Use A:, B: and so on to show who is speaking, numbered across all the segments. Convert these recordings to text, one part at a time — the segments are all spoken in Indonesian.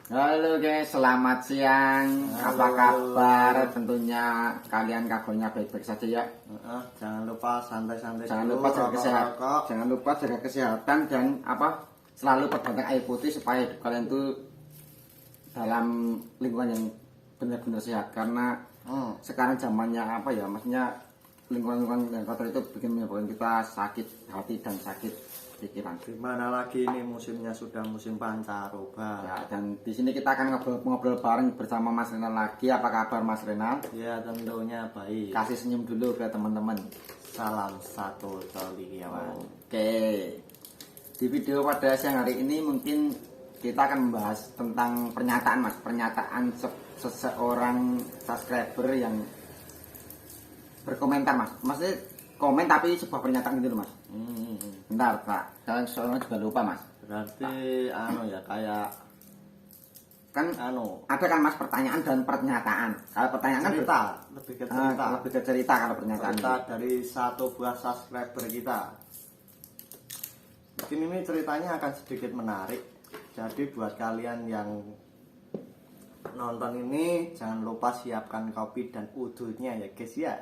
A: Halo guys, selamat siang.
B: Halo.
A: Apa kabar? Tentunya kalian kabarnya baik-baik saja ya.
B: Jangan lupa santai-santai
A: Jangan
B: dulu,
A: lupa jaga kesehatan.
B: rokok.
A: Jangan lupa jaga kesehatan dan selalu perbanyak air putih supaya hidup kalian tuh dalam lingkungan yang benar-benar sehat. Karena sekarang zamannya maksudnya lingkungan yang kotor itu bikin menyebabkan kita sakit hati dan sakit pikiran.
B: Gimana lagi ini musimnya sudah musim pancaroba.
A: Ya, dan di sini kita akan ngobrol bareng bersama Mas Renal lagi. Apa kabar Mas Renal?
B: Ya tentunya baik.
A: Kasih senyum dulu ke teman-teman.
B: Salam satu colikiawan.
A: Oke. Di video pada siang hari ini mungkin kita akan membahas tentang pernyataan Mas, pernyataan seseorang subscriber yang berkomentar Mas. Maksudnya komen tapi sebuah pernyataan gitu loh Mas. Bentar Pak, saya soalnya juga lupa Mas.
B: Berarti kayak
A: Kan ada kan Mas pertanyaan dan pernyataan. Kalau pertanyaan kan
B: cerita, lebih ke cerita.
A: lebih ke cerita kalau pernyataan.
B: Cerita dari satu buah subscriber kita. Mungkin ini ceritanya akan sedikit menarik. Jadi buat kalian yang nonton ini jangan lupa siapkan kopi dan udhunya ya guys ya.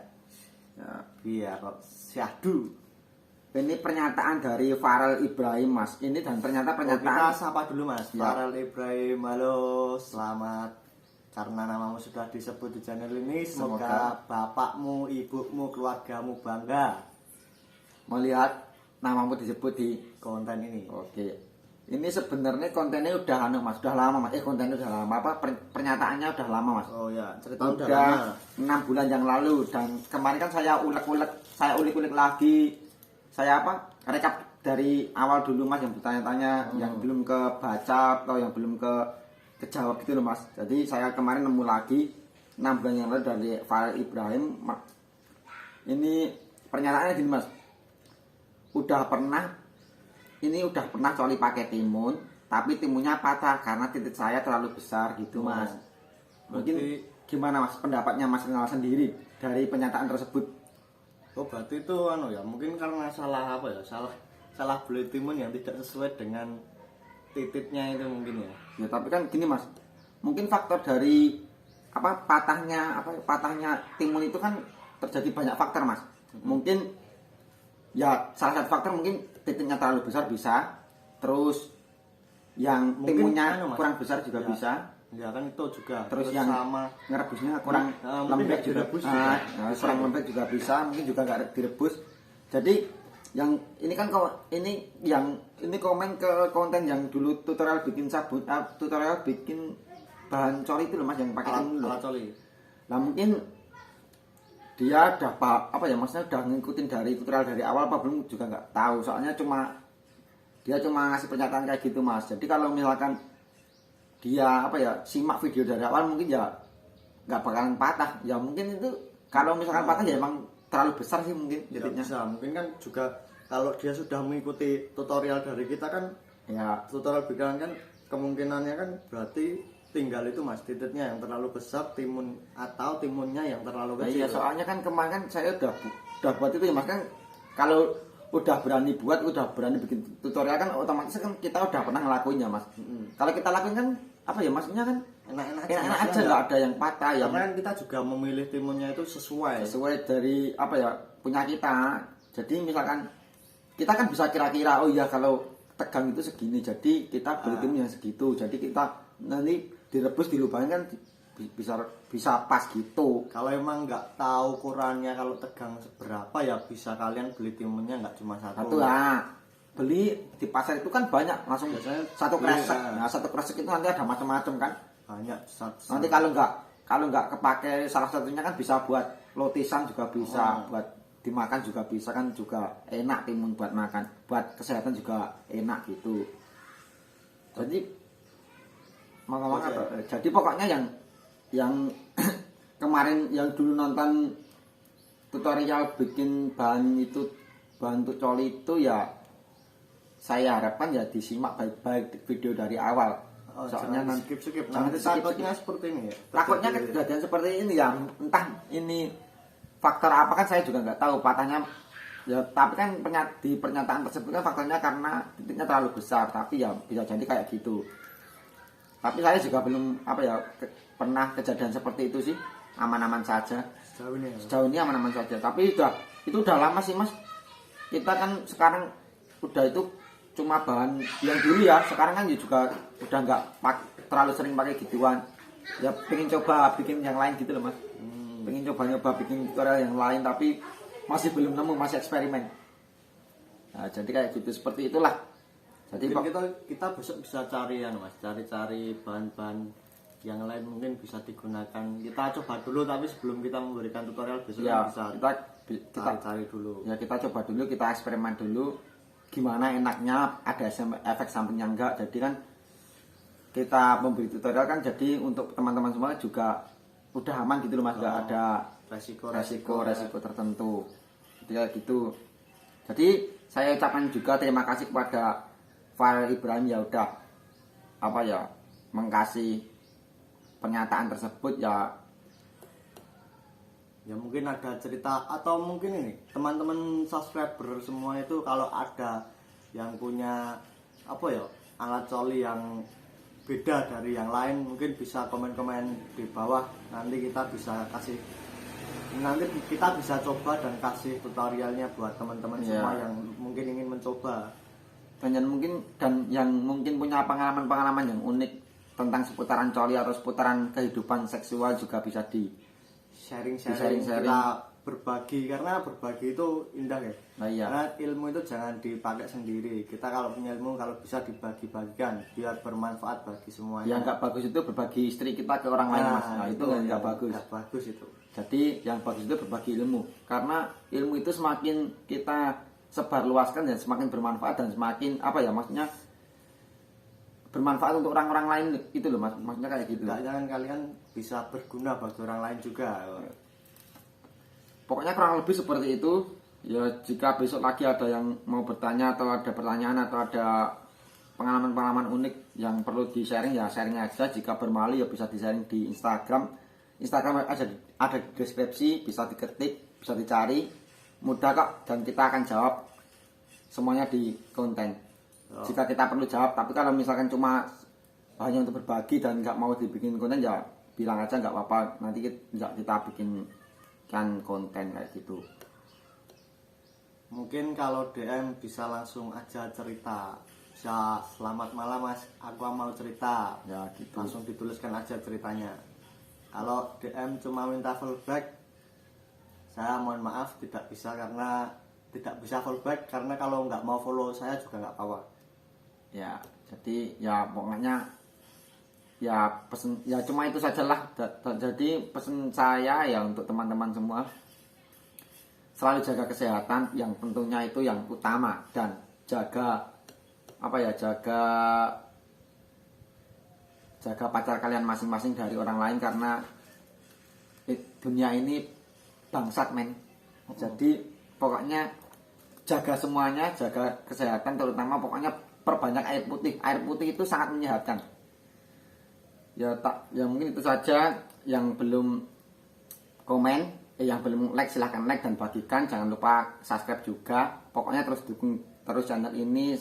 B: Biar syahdu.
A: Ini pernyataan dari Farel Ibrahim Mas. Ini dan ternyata pernyataan
B: Kita sapa dulu Mas.
A: Ya.
B: Farel Ibrahim, halo, selamat. Karena namamu sudah disebut di channel ini, semoga bapakmu, ibumu, keluargamu bangga
A: melihat namamu disebut di
B: konten ini.
A: Oke. Ini sebenarnya kontennya udah Mas, udah lama Mas. Kontennya udah lama pernyataannya udah lama Mas.
B: Oh ya, cerita udah
A: Udah
B: lama.
A: 6 bulan yang lalu dan kemarin kan saya ulik-ulik lagi. Saya rekap dari awal dulu Mas, yang bertanya-tanya, yang belum kebaca atau yang belum kejawab gitu loh Mas. Jadi saya kemarin nemu lagi 6 bulan yang lalu dari Farel Ibrahim. Ini pernyataannya gini Mas. Udah pernah coli pakai timun, tapi timunnya patah karena titik saya terlalu besar gitu Mas. Mungkin gimana Mas pendapatnya Mas Renal sendiri dari pernyataan tersebut?
B: Oh berarti itu mungkin karena salah salah beli timun yang tidak sesuai dengan titiknya itu mungkin ya.
A: Ya tapi kan gini Mas, mungkin faktor dari patahnya timun itu kan terjadi banyak faktor Mas. Mungkin ya salah satu faktor mungkin titiknya terlalu besar bisa, terus yang
B: Mungkin
A: timunnya
B: Mas,
A: kurang besar juga
B: ya.
A: bisa.
B: Ya kan itu juga.
A: Terus yang
B: sama
A: ngerebusnya kurang lembek juga,
B: direbus
A: kurang lembek juga bisa, mungkin juga nggak direbus. Jadi yang ini kan ini komen ke konten yang dulu tutorial bikin sabun, tutorial bikin bahan coli itu loh Mas, yang pakai timun loh.
B: alat coli.
A: Nah mungkin dia udah maksudnya udah ngikutin dari tutorial dari awal apa belum juga nggak tahu. Soalnya dia cuma ngasih pernyataan kayak gitu Mas. Jadi kalau misalkan dia simak video dari awal mungkin ya nggak bakalan patah. Ya mungkin itu kalau misalkan patah ya emang terlalu besar sih mungkin
B: Ya,
A: titiknya.
B: bisa. Mungkin kan juga kalau dia sudah mengikuti tutorial dari kita kan,
A: Ya
B: tutorial bikinan kan kemungkinannya kan berarti tinggal itu Mas, titiknya yang terlalu besar atau timunnya yang terlalu kecil.
A: iya, soalnya kan kemarin kan saya udah buat itu ya Mas, kan kalau udah berani bikin tutorial kan otomatis kan kita udah pernah ngelakuinnya Mas. Kalau kita lakuin kan maksudnya kan
B: enak-enak
A: aja nggak ada yang patah ya.
B: Karena kan kita juga memilih timunnya itu sesuai
A: Dari punya kita. Jadi misalkan kita kan bisa kira-kira kalau tegang itu segini, jadi kita beli timun yang segitu, jadi kita nanti direbus dilubangin kan bisa pas gitu.
B: Kalau emang nggak tahu ukurannya kalau tegang seberapa ya bisa kalian beli timunnya nggak cuma satu.
A: Beli di pasar itu kan banyak, langsung
B: Biasanya
A: satu kresek.
B: iya.
A: Nah, satu kresek itu nanti ada macam-macam kan.
B: Banyak.
A: Nanti kalau nggak kepake salah satunya kan bisa buat lotisan juga bisa, buat dimakan juga bisa kan, juga enak timun buat makan, buat kesehatan juga enak gitu. Jadi jadi pokoknya yang kemarin yang dulu nonton tutorial bikin bahan untuk coli itu ya saya harapkan ya disimak baik-baik video dari awal. Soalnya
B: nanti skip.
A: Jangan
B: Takutnya seperti ini ya.
A: Takutnya kejadian seperti ini ya, entah ini faktor apa kan saya juga nggak tahu patahnya ya, tapi kan di pernyataan tersebut kan faktornya karena titiknya terlalu besar, tapi ya bisa jadi kayak gitu. Tapi saya juga belum pernah kejadian seperti itu sih. Aman-aman saja. Sejauh ini aman-aman saja. Tapi itu udah lama sih Mas. Kita kan sekarang udah itu cuma bahan yang dulu ya. Sekarang kan juga udah nggak terlalu sering pakai gituan. Ya pengen coba bikin yang lain gitu loh Mas. Pengen coba-nyoba bikin tutorial yang lain tapi masih belum nemu, masih eksperimen. Nah, jadi kayak gitu, seperti itulah. Jadi
B: kita besok bisa cari ya Mas, cari bahan-bahan yang lain mungkin bisa digunakan. Kita coba dulu, tapi sebelum kita memberikan tutorial besok
A: ya,
B: bisa
A: kita
B: cari dulu.
A: Ya kita coba dulu, kita eksperimen dulu gimana enaknya, ada efek sampingnya enggak. Jadi kan kita memberi tutorial kan jadi untuk teman-teman semua juga udah aman gitu loh Mas, enggak ada resiko tertentu. Gitu. Jadi saya ucapkan juga terima kasih kepada Farel Ibrahim ya udah mengkasih pernyataan tersebut ya
B: mungkin ada cerita atau mungkin ini teman-teman subscriber semua itu kalau ada yang punya alat coli yang beda dari yang lain mungkin bisa komen-komen di bawah, nanti kita bisa coba dan kasih tutorialnya buat teman-teman semua yang mungkin ingin mencoba
A: dan yang mungkin punya pengalaman yang unik tentang seputaran coli atau seputaran kehidupan seksual juga bisa di sharing.
B: Kita berbagi, karena berbagi itu indah ya.
A: Nah, iya.
B: Karena ilmu itu jangan dipakai sendiri. Kita kalau punya ilmu kalau bisa dibagi-bagikan biar bermanfaat bagi semuanya.
A: Yang nggak bagus itu berbagi istri kita ke orang lain Mas. Nah, itu nggak bagus.
B: Nggak bagus itu.
A: Jadi yang bagus itu berbagi ilmu. Karena ilmu itu semakin kita sebarluaskan dan semakin bermanfaat dan semakin maksudnya bermanfaat untuk orang-orang lain itu loh Mas. Maksudnya kayak gitu.
B: Jangan kalian bisa berguna bagi orang lain juga.
A: Pokoknya kurang lebih seperti itu. Ya jika besok lagi ada yang mau bertanya atau ada pertanyaan atau ada pengalaman-pengalaman unik yang perlu di-sharing ya sharing aja. Jika bermali ya bisa di-sharing di Instagram. Instagram ada di deskripsi, bisa diketik, bisa dicari. Mudah kok dan kita akan jawab semuanya di konten. Jika kita perlu jawab, tapi kalau misalkan cuma hanya untuk berbagi dan nggak mau dibikin konten ya bilang aja nggak apa-apa, nanti kita bikinkan konten kayak gitu.
B: Mungkin kalau DM bisa langsung aja cerita, bisa selamat malam Mas, aku mau cerita
A: Ya gitu.
B: Langsung dituliskan aja ceritanya. Kalau DM cuma minta fallback, saya mohon maaf tidak bisa fallback, karena kalau nggak mau follow saya juga nggak apa-apa.
A: Ya, jadi ya pokoknya ya pesen ya cuma itu sajalah. Jadi pesen saya ya untuk teman-teman semua selalu jaga kesehatan, yang tentunya itu yang utama, dan jaga jaga pacar kalian masing-masing dari orang lain, karena dunia ini bangsat men. Jadi pokoknya jaga semuanya, jaga kesehatan, terutama pokoknya perbanyak air putih. Air putih itu sangat menyehatkan. Ya mungkin itu saja. Yang belum komen, yang belum like silahkan like dan bagikan. Jangan lupa subscribe juga. Pokoknya terus dukung terus channel ini.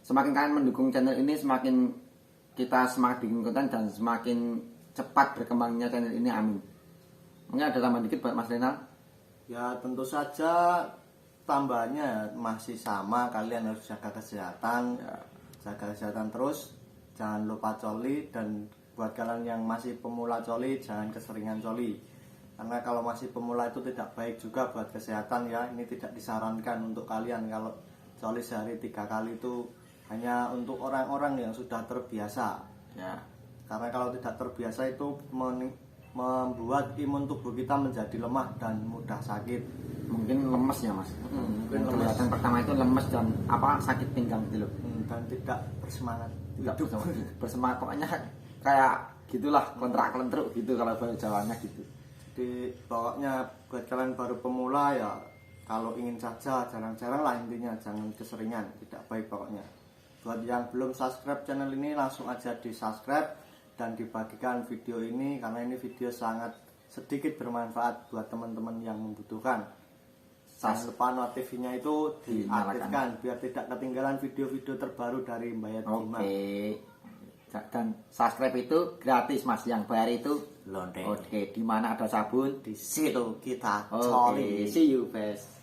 A: Semakin kalian mendukung channel ini, semakin kita semangat bikin konten dan semakin cepat berkembangnya channel ini. Amin. Mungkin ada tambahan dikit buat Mas Renal?
B: Ya tentu saja tambahannya masih sama, kalian harus jaga kesehatan terus, jangan lupa coli, dan buat kalian yang masih pemula coli jangan keseringan coli, karena kalau masih pemula itu tidak baik juga buat kesehatan ya. Ini tidak disarankan untuk kalian. Kalau coli sehari 3 kali itu hanya untuk orang-orang yang sudah terbiasa
A: Ya.
B: Karena kalau tidak terbiasa itu membuat imun tubuh kita menjadi lemah dan mudah sakit.
A: Mungkin lemes ya Mas.
B: Mungkin
A: kelihatan pertama itu lemes dan sakit pinggang gitu loh.
B: Dan tidak bersemangat.
A: Tidak bersemangat pokoknya kayak gitulah, kontrak-kontruk gitu kalau bahasa Jawanya gitu.
B: Jadi pokoknya buat kalian baru pemula ya, kalau ingin saja jarang-jarang lah, intinya jangan keseringan, tidak baik pokoknya. Buat yang belum subscribe channel ini langsung aja di subscribe dan dibagikan video ini, karena ini video sangat sedikit bermanfaat buat teman-teman yang membutuhkan. Jangan lupa notifikasinya itu diaktifkan biar tidak ketinggalan video-video terbaru dari Mbak Yadima.
A: Oke. Dan subscribe itu gratis Mas, yang bayar itu
B: Londe.
A: oke. Di mana ada sabun?
B: Di situ kita
A: Oke,
B: coli.
A: see you guys.